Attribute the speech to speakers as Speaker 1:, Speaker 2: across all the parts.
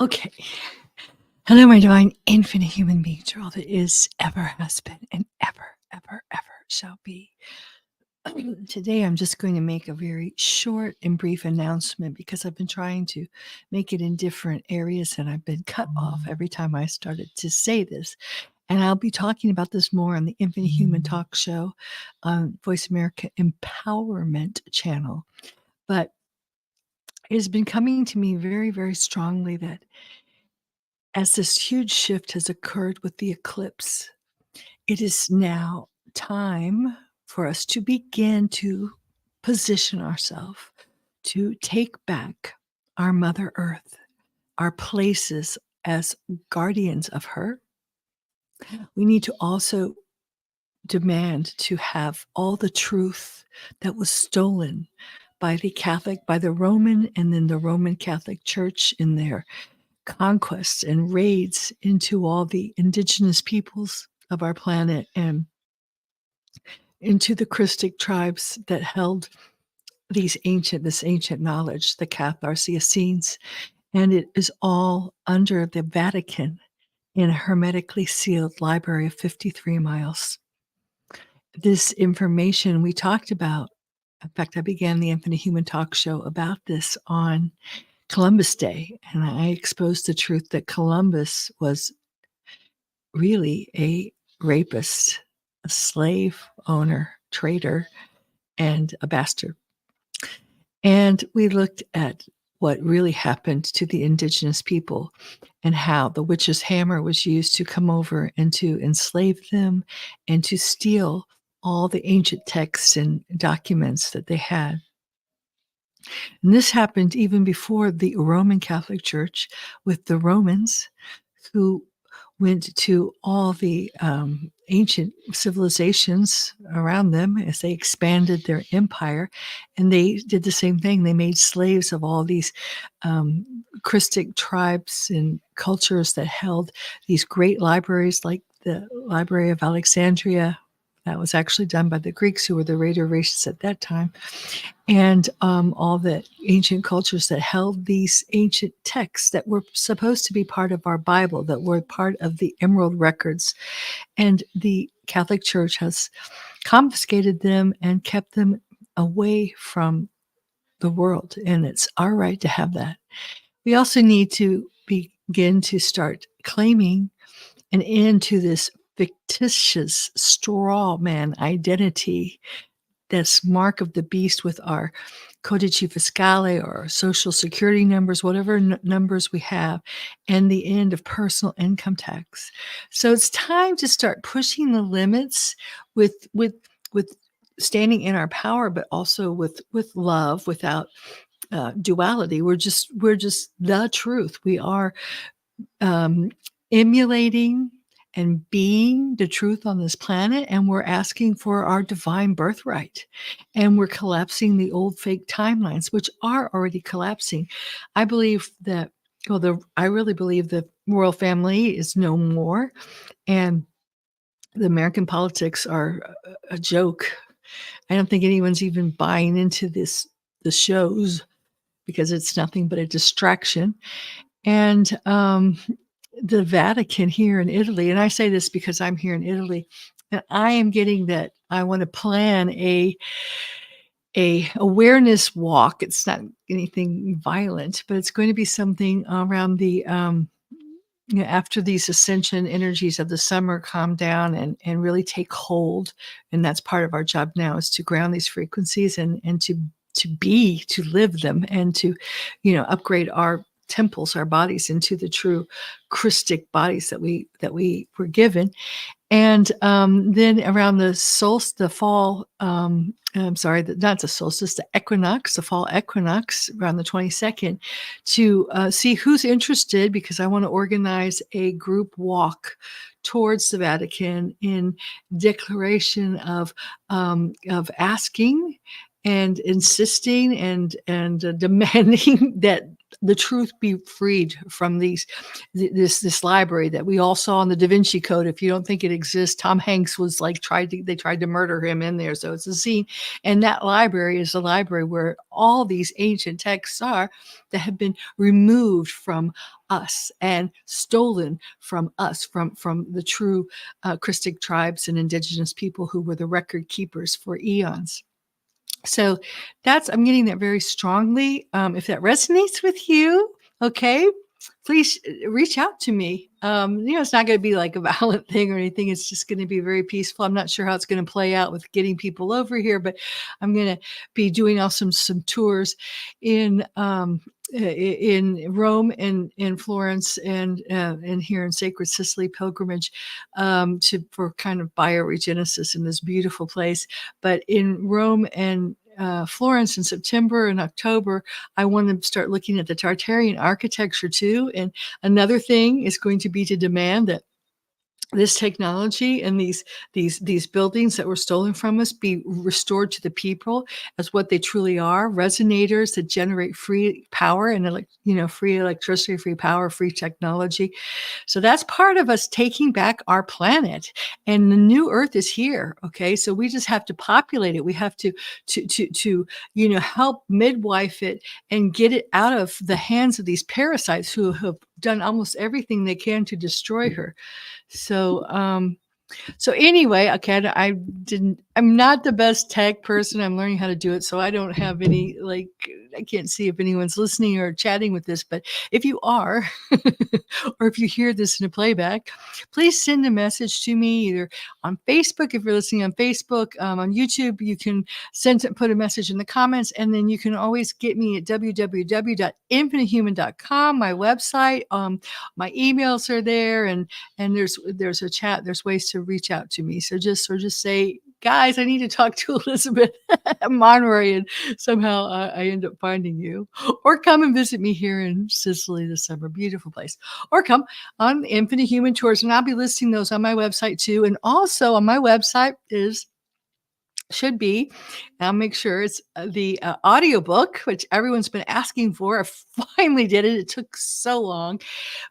Speaker 1: Okay. Hello, my divine, infinite human beings, all that is, ever has been, and ever, ever, ever shall be. Today, I'm just going to make a very short and brief announcement because I've been trying to make it in different areas and I've been cut off every time I started to say this. And I'll be talking about this more on the Infinite Human Talk Show on Voice America Empowerment Channel. But it has been coming to me very, very strongly that as this huge shift has occurred with the eclipse, it is now time for us to begin to position ourselves to take back our Mother Earth, our places as guardians of her. We need to also demand to have all the truth that was stolen by the Roman, and then the Roman Catholic Church in their conquests and raids into all the indigenous peoples of our planet and into the Christic tribes that held this ancient knowledge, the Cathars, the Essenes, and it is all under the Vatican in a hermetically sealed library of 53 miles. This information we talked about, in fact, I began the Infinite Human Talk Show about this on Columbus Day, and I exposed the truth that Columbus was really a rapist, a slave owner, traitor, and a bastard. And we looked at what really happened to the indigenous people and how the witch's hammer was used to come over and to enslave them and to steal all the ancient texts and documents that they had. And this happened even before the Roman Catholic Church with the Romans, who went to all the ancient civilizations around them as they expanded their empire. And they did the same thing. They made slaves of all these Christic tribes and cultures that held these great libraries, like the Library of Alexandria. That was actually done by the Greeks, who were the raider races at that time, and all the ancient cultures that held these ancient texts that were supposed to be part of our Bible, that were part of the Emerald records. And the Catholic Church has confiscated them and kept them away from the world, and it's our right to have that. We also need to begin to start claiming an end to this fictitious straw man identity that's mark of the beast with our codice fiscale or our social security numbers, whatever numbers we have, and the end of personal income tax. So it's time to start pushing the limits with standing in our power, but also with love, without duality. We're just the truth. We are emulating and being the truth on this planet, and we're asking for our divine birthright, and we're collapsing the old fake timelines, which are already collapsing. I believe that, I really believe the royal family is no more, and the American politics are a joke. I don't think anyone's even buying into the shows, because it's nothing but a distraction. And the Vatican here in Italy, and I say this because I'm here in Italy, and I am getting that I want to plan a awareness walk. It's not anything violent, but it's going to be something around the after these ascension energies of the summer calm down and really take hold. And that's part of our job now, is to ground these frequencies and to live them, and to upgrade our temples, our bodies, into the true Christic bodies that we were given. And then around the fall, not the solstice, the equinox, the fall equinox, around the 22nd, to see who's interested, because I want to organize a group walk towards the Vatican in declaration of asking and insisting and demanding that the truth be freed from this library that we all saw in the Da Vinci Code. If you don't think it exists, Tom Hanks was like they tried to murder him in there. So it's a scene, and that library is the library where all these ancient texts are that have been removed from us and stolen from us, from the true Christic tribes and indigenous people who were the record keepers for eons. So I'm getting that very strongly. If that resonates with you, okay, please reach out to me. It's not going to be like a violent thing or anything. It's just going to be very peaceful. I'm not sure how it's going to play out with getting people over here, but I'm going to be doing some tours in Rome and in Florence and here in Sacred Sicily pilgrimage for kind of bioregenesis in this beautiful place. But in Rome and Florence in September and October, I want to start looking at the Tartarian architecture too. And another thing is going to be to demand that this technology and these buildings that were stolen from us be restored to the people as what they truly are: resonators that generate free power and free electricity, free power, free technology. So that's part of us taking back our planet, and the new Earth is here. Okay, so we just have to populate it. We have to help midwife it and get it out of the hands of these parasites who have done almost everything they can to destroy her. So anyway, okay, I'm not the best tech person. I'm learning how to do it. So I don't have any, I can't see if anyone's listening or chatting with this, but if you are, or if you hear this in a playback, please send a message to me either on Facebook. If you're listening on Facebook, on YouTube, you can put a message in the comments, and then you can always get me at www.infinitehuman.com, my website. My emails are there, and there's a chat. There's ways to reach out to me. So just say, guys, I need to talk to Elizabeth Monroy, and somehow I end up finding you. Or come and visit me here in Sicily this summer. Beautiful place. Or come on Infinite Human Tours, and I'll be listing those on my website too. And also on my website should be, I'll make sure it's the audiobook, which everyone's been asking for. I finally did it. It took so long.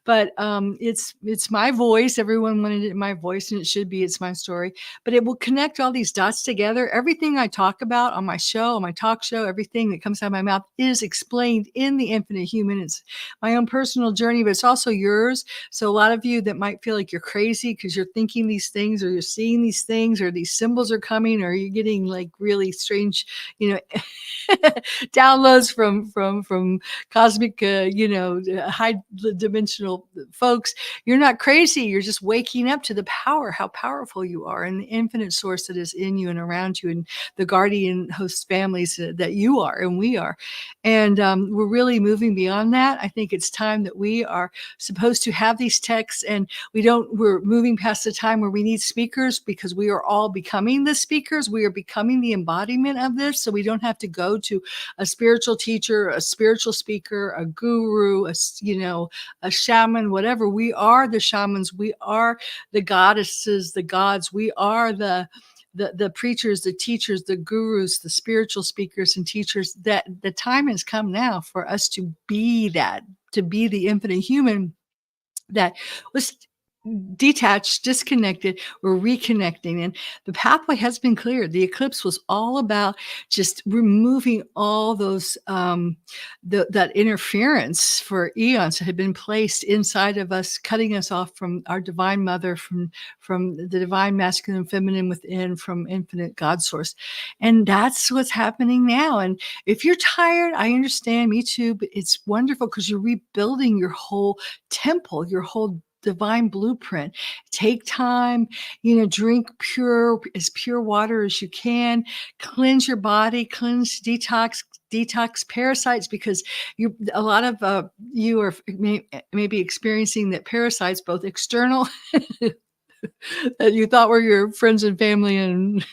Speaker 1: But it's my voice. Everyone wanted it in my voice, and it should be. It's my story. But it will connect all these dots together. Everything I talk about on my show, on my talk show, everything that comes out of my mouth is explained in the Infinite Human. It's my own personal journey, but it's also yours. So a lot of you that might feel like you're crazy because you're thinking these things, or you're seeing these things, or these symbols are coming, or you're getting like really strange, downloads from cosmic, high dimensional folks. You're not crazy. You're just waking up to the power, how powerful you are, and the infinite source that is in you and around you, and the guardian host families that you are and we are. And we're really moving beyond that. I think it's time that we are supposed to have these texts, and we're moving past the time where we need speakers, because we are all becoming the speakers. We are becoming the embodiment of this. So we don't have to go to a spiritual teacher, a spiritual speaker, a guru, a shaman, whatever. We are the shamans. We are the goddesses, the gods. We are the preachers, the teachers, the gurus, the spiritual speakers and teachers. That the time has come now for us to be that, to be the infinite human that was detached, disconnected. We're reconnecting, and the pathway has been cleared. The eclipse was all about just removing all those that interference for eons that had been placed inside of us, cutting us off from our divine mother, from the divine masculine and feminine within, from infinite God source. And that's what's happening now. And if you're tired, I understand, me too, but it's wonderful because you're rebuilding your whole temple, your whole divine blueprint. Take time, drink as pure water as you can, cleanse your body, detox parasites, because a lot of you are maybe experiencing that parasites, both external that you thought were your friends and family, and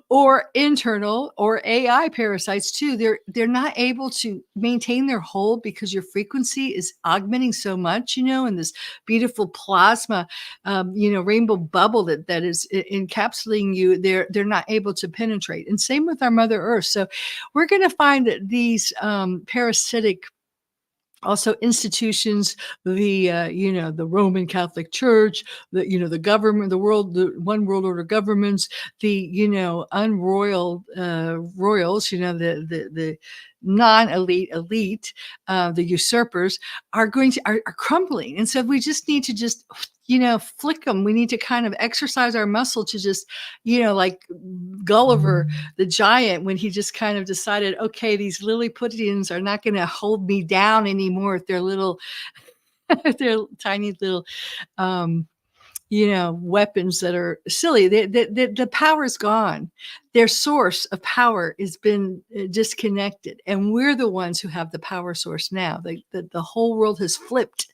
Speaker 1: or internal, or AI parasites too. They're not able to maintain their hold because your frequency is augmenting so much, and this beautiful plasma, rainbow bubble that is encapsulating you. They're not able to penetrate. And same with our Mother Earth. So we're going to find that these parasitic Also institutions, the Roman Catholic Church, the government, the world, the one world order governments, the unroyal royals, the non-elite elite, the usurpers are crumbling. And so we just need to just flick them. We need to kind of exercise our muscle to just like Gulliver the giant, when he just kind of decided, okay, these Lilliputians are not going to hold me down anymore with their little their tiny little weapons that are silly. The power is gone. Their source of power has been disconnected, and we're the ones who have the power source now. The whole world has flipped.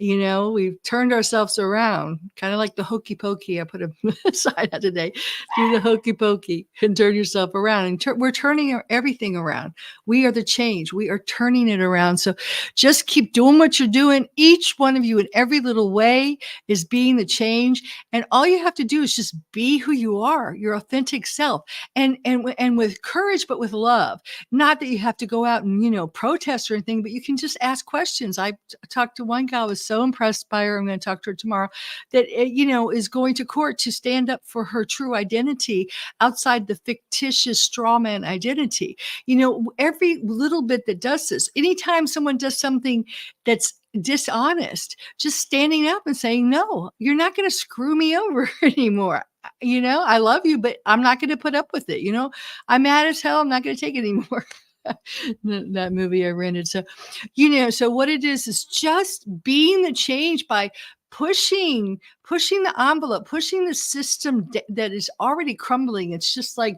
Speaker 1: We've turned ourselves around, kind of like the hokey pokey. I put a sign out today. Do the hokey pokey and turn yourself around. And we're turning everything around. We are the change. We are turning it around. So just keep doing what you're doing. Each one of you in every little way is being the change. And all you have to do is just be who you are, your authentic self, and with courage, but with love. Not that you have to go out and, protest or anything, but you can just ask questions. I talked to one guy, I was so impressed by her. I'm going to talk to her tomorrow, that, is going to court to stand up for her true identity outside the fictitious straw man identity. Every little bit that does this, anytime someone does something that's dishonest, just standing up and saying, no, you're not going to screw me over anymore. I love you, but I'm not going to put up with it. I'm mad as hell. I'm not going to take it anymore. That movie I rented. So what it is just being the change by pushing the envelope, pushing the system that is already crumbling. It's just like,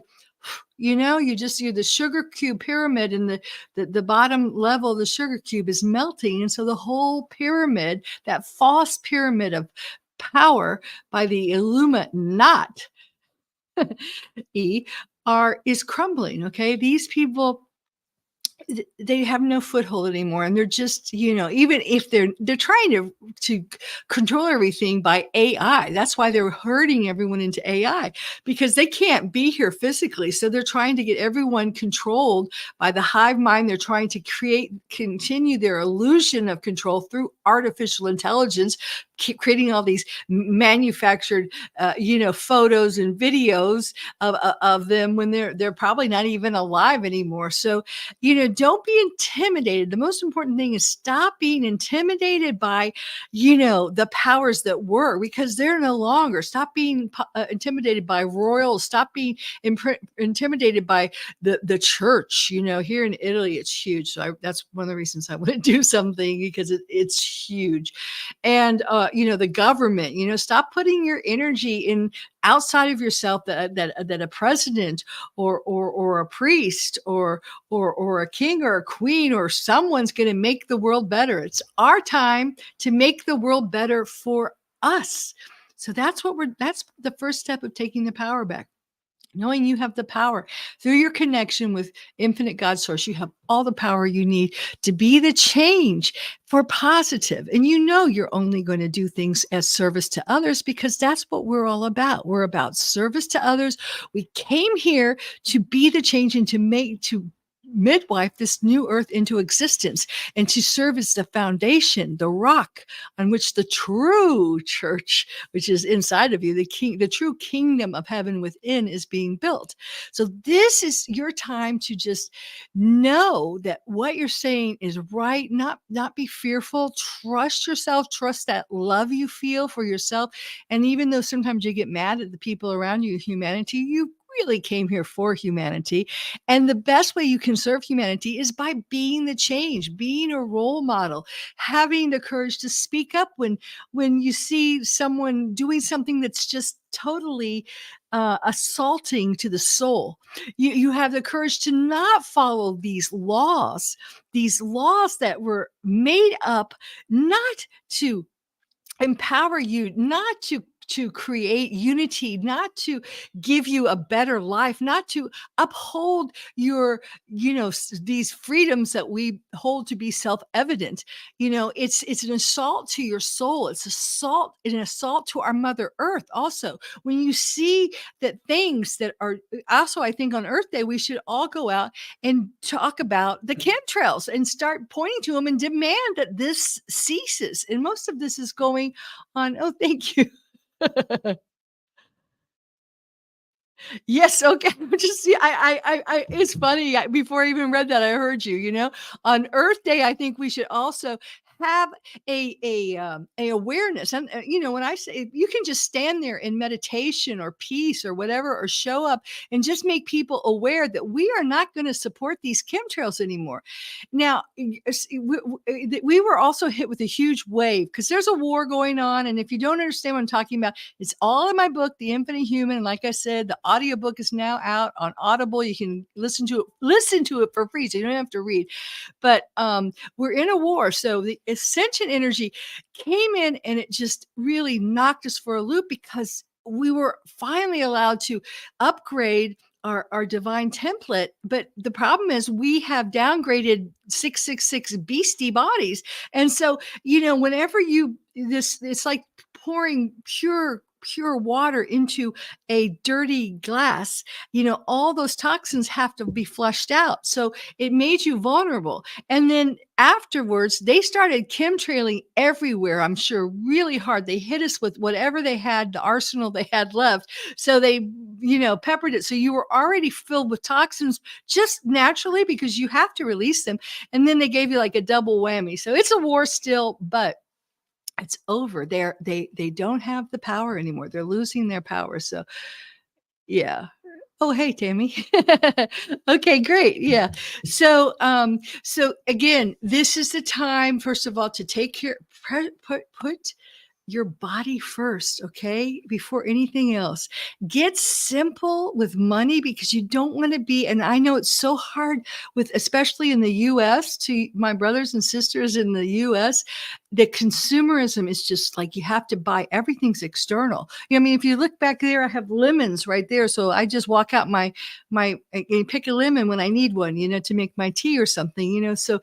Speaker 1: you're the sugar cube pyramid, and the bottom level of the sugar cube is melting. And so the whole pyramid, that false pyramid of power by the Illuminati is crumbling. Okay. These people, they have no foothold anymore, and they're just even if they're trying to control everything by AI. That's why they're herding everyone into AI, because they can't be here physically, so they're trying to get everyone controlled by the hive mind. They're trying to continue their illusion of control through artificial intelligence, keep creating all these manufactured photos and videos of them when they're probably not even alive anymore. So don't be intimidated. The most important thing is stop being intimidated by, the powers that were, because they're no longer. Stop being intimidated by royals. Stop being intimidated by the church. Here in Italy, it's huge. So that's one of the reasons I want to do something, because it's huge. And, the government, stop putting your energy in outside of yourself, that a president or a priest or a king or a queen or someone's going to make the world better. It's our time to make the world better for us. So that's the first step of taking the power back. Knowing you have the power through your connection with infinite God source. You have all the power you need to be the change for positive. And you're only going to do things as service to others, because that's what we're all about. We're about service to others. We came here to be the change and to midwife this new earth into existence, and to serve as the foundation, the rock on which the true church, which is inside of you, the true kingdom of heaven within, is being built. So this is your time to just know that what you're saying is right. Not be fearful. Trust yourself. Trust that love you feel for yourself. And even though sometimes you get mad at the people around you, humanity, you really came here for humanity. And the best way you can serve humanity is by being the change, being a role model, having the courage to speak up when you see someone doing something that's just totally assaulting to the soul. You have the courage to not follow these laws that were made up not to empower you, not to to create unity, not to give you a better life, not to uphold your, these freedoms that we hold to be self-evident. It's an assault to your soul. It's an assault to our Mother Earth also. When you see that things that are also, I think on Earth Day, we should all go out and talk about the chemtrails and start pointing to them and demand that this ceases. And most of this is going on. Oh, thank you. Yes, okay. Just see, it's funny. Before I even read that, I heard you. On Earth Day, I think we should also have a awareness. And when I say you can just stand there in meditation or peace or whatever, or show up and just make people aware that we are not going to support these chemtrails anymore. Now, we were also hit with a huge wave because there's a war going on, and if you don't understand what I'm talking about, it's all in my book, The Infinite Human. And like I said, the audiobook is now out on Audible. You can listen to it for free, so you don't have to read. But we're in a war. So the ascension energy came in and it just really knocked us for a loop because we were finally allowed to upgrade our divine template. But the problem is we have downgraded 666 beastie bodies. And so, whenever it's like pouring pure water into a dirty glass. All those toxins have to be flushed out. So it made you vulnerable. And then afterwards, they started chemtrailing everywhere, I'm sure, really hard. They hit us with whatever they had, the arsenal they had left. So they, peppered it. So you were already filled with toxins just naturally because you have to release them. And then they gave you like a double whammy. So it's a war still, but it's over. They don't have the power anymore. They're losing their power. So yeah. Oh, hey, Tammy. Okay, great. Yeah. So again, this is the time, first of all, to take care, put your body first, okay? Before anything else. Get simple with money because you don't want to be, and I know it's so hard especially in the US, to my brothers and sisters in the US, the consumerism is just like you have to buy everything's external. I mean, if you look back there, I have lemons right there. So I just walk out and pick a lemon when I need one, to make my tea or something, so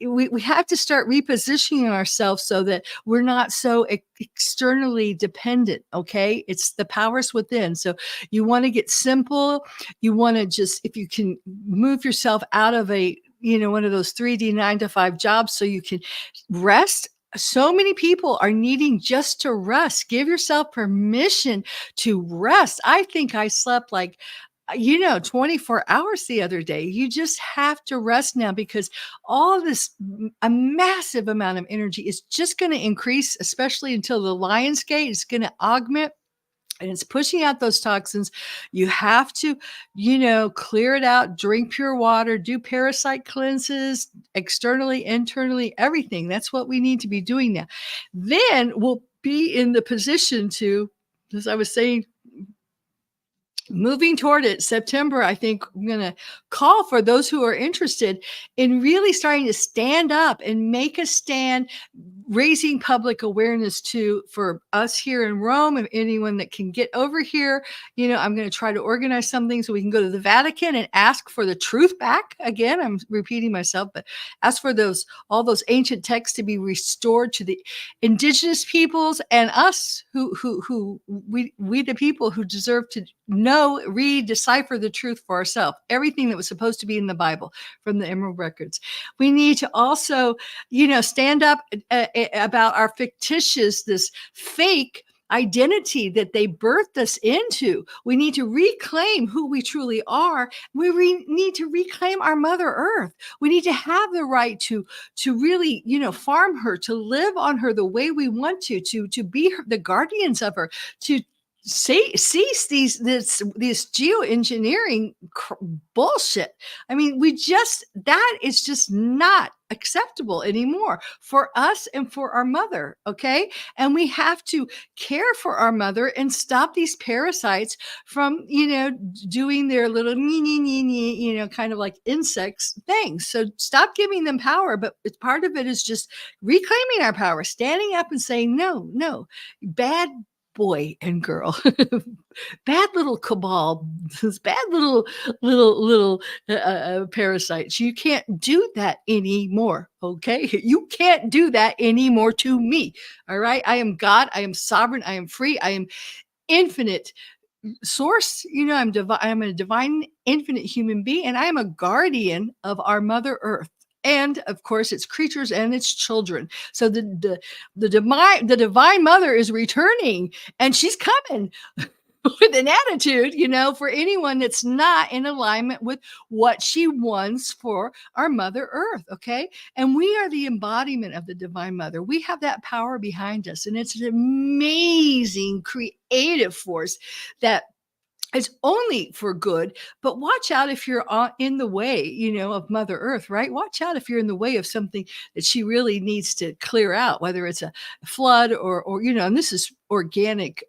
Speaker 1: we have to start repositioning ourselves so that we're not so externally dependent. Okay. It's the powers within. So you want to get simple. You want to just, if you can move yourself out of one of those 3D 9 to 5 jobs so you can rest. So many people are needing just to rest. Give yourself permission to rest. I think I slept 24 hours the other day. You just have to rest now because all this, a massive amount of energy is just going to increase, especially until the Lion's Gate is going to augment. And it's pushing out those toxins. You have to, clear it out, drink pure water, do parasite cleanses, externally, internally, everything. That's what we need to be doing now. Then we'll be in the position to, as I was saying, moving toward it, September, I think I'm going to call for those who are interested in really starting to stand up and make a stand, raising public awareness for us here in Rome, and anyone that can get over here. I'm going to try to organize something so we can go to the Vatican and ask for the truth back. Again, I'm repeating myself, but ask for all those ancient texts to be restored to the indigenous peoples and us we the people who deserve to know, read, decipher the truth for ourselves. Everything that was supposed to be in the Bible from the Emerald Records. We need to also, stand up about our fictitious, this fake identity that they birthed us into. We need to reclaim who we truly are. We need to reclaim our Mother Earth. We need to have the right to really, farm her, to live on her the way we want to be the guardians of her, to cease this geoengineering bullshit. I mean, that is just not acceptable anymore for us and for our mother. Okay. And we have to care for our mother and stop these parasites from, doing their little, kind of like insects things. So stop giving them power. But part of it is just reclaiming our power, standing up and saying, no, bad boy and girl, bad little cabal, those bad little parasites. You can't do that anymore. Okay, you can't do that anymore to me. All right, I am God. I am sovereign. I am free. I am infinite source. I'm a divine infinite human being, and I am a guardian of our mother earth, and of course its creatures and its children. So the divine mother is returning, and she's coming with an attitude, for anyone that's not in alignment with what she wants for our mother earth. Okay, and we are the embodiment of the divine mother. We have that power behind us, and it's an amazing creative force that is only for good. But watch out if you're in the way, of mother earth. Right, watch out if you're in the way of something that she really needs to clear out, whether it's a flood or and this is organic,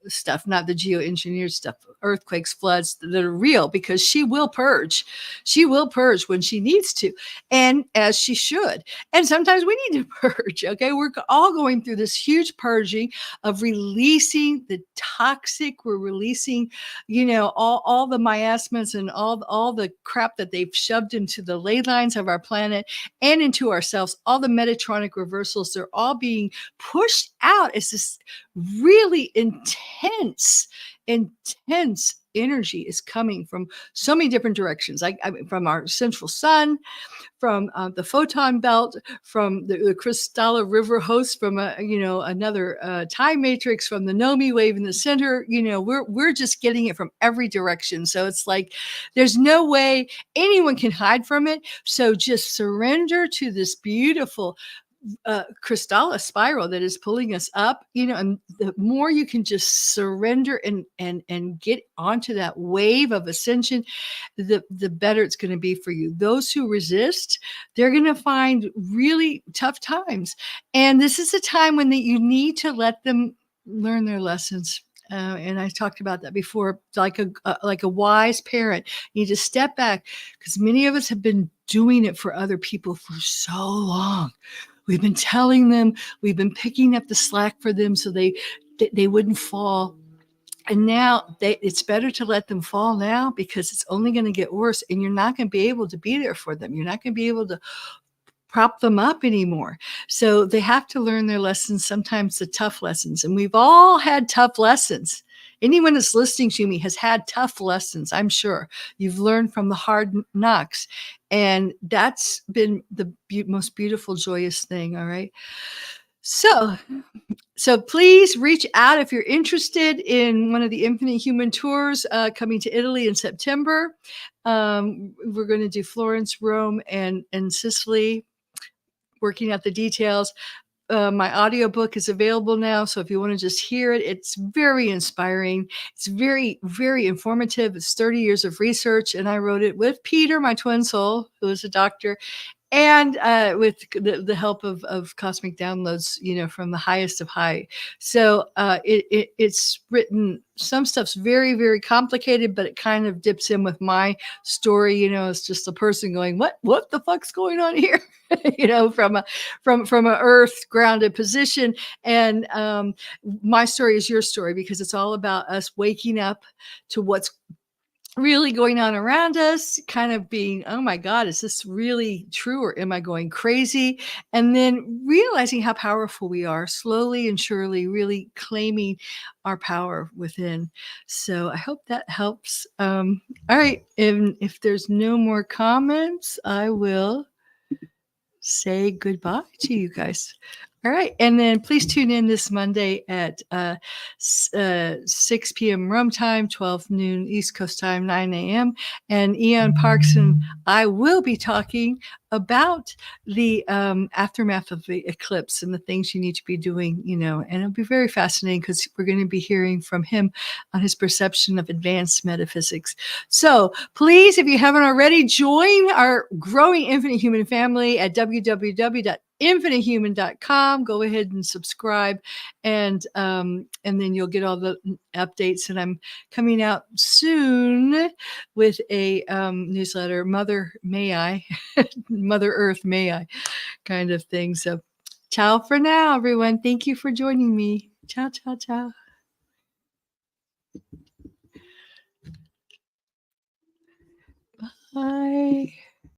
Speaker 1: stuff, not the geoengineered stuff, earthquakes, floods that are real, because she will purge. She will purge when she needs to, and as she should. And sometimes we need to purge. Okay, we're all going through this huge purging of releasing the toxic. We're releasing, all the miasmas and all the crap that they've shoved into the ley lines of our planet and into ourselves. All the Metatronic reversals, they're all being pushed out. It's this really intense energy is coming from so many different directions, like from our central sun, from the photon belt, from the Cristalla River host, from another time matrix, from the Nomi wave in the center. We're just getting it from every direction. So it's like there's no way anyone can hide from it. So just surrender to this beautiful Cristalla spiral that is pulling us up, and the more you can just surrender and get onto that wave of ascension, the better it's going to be for you. Those who resist, they're going to find really tough times. And this is a time when you need to let them learn their lessons. And I talked about that before, like a wise parent. You need to step back, because many of us have been doing it for other people for so long. We've been telling them, we've been picking up the slack for them so they wouldn't fall. And now it's better to let them fall now, because it's only going to get worse, and you're not going to be able to be there for them. You're not going to be able to prop them up anymore. So they have to learn their lessons, sometimes the tough lessons. And we've all had tough lessons. Anyone that's listening to me has had tough lessons, I'm sure. You've learned from the hard knocks. And that's been the most beautiful, joyous thing. All right. So please reach out if you're interested in one of the Infinite Human tours coming to Italy in September. We're going to do Florence, Rome, and Sicily, working out the details. My audiobook is available now. So if you want to just hear it, it's very inspiring. It's very, very informative. It's 30 years of research. And I wrote it with Peter, my twin soul, who is a doctor, and with the help of cosmic downloads, from the highest of high. So it's written, some stuff's very, very complicated, but it kind of dips in with my story. It's just a person going, what the fuck's going on here? From a earth grounded position. And my story is your story, because it's all about us waking up to what's really going on around us, kind of being, oh my God, is this really true, or am I going crazy? And then realizing how powerful we are, slowly and surely, really claiming our power within. So I hope that helps. All right. And if there's no more comments, I will say goodbye to you guys. All right. And then please tune in this Monday at 6 p.m. Rome time, 12 noon East Coast time, 9 a.m. And Ian Parks and I will be talking about the aftermath of the eclipse and the things you need to be doing, and it'll be very fascinating, because we're going to be hearing from him on his perception of advanced metaphysics. So please, if you haven't already, join our growing Infinite Human family at www.infinitehuman.com. Go ahead and subscribe, and then you'll get all the updates. And I'm coming out soon with a newsletter, Mother Earth May I, kind of thing. So ciao for now, everyone. Thank you for joining me. Ciao, ciao, ciao. Bye.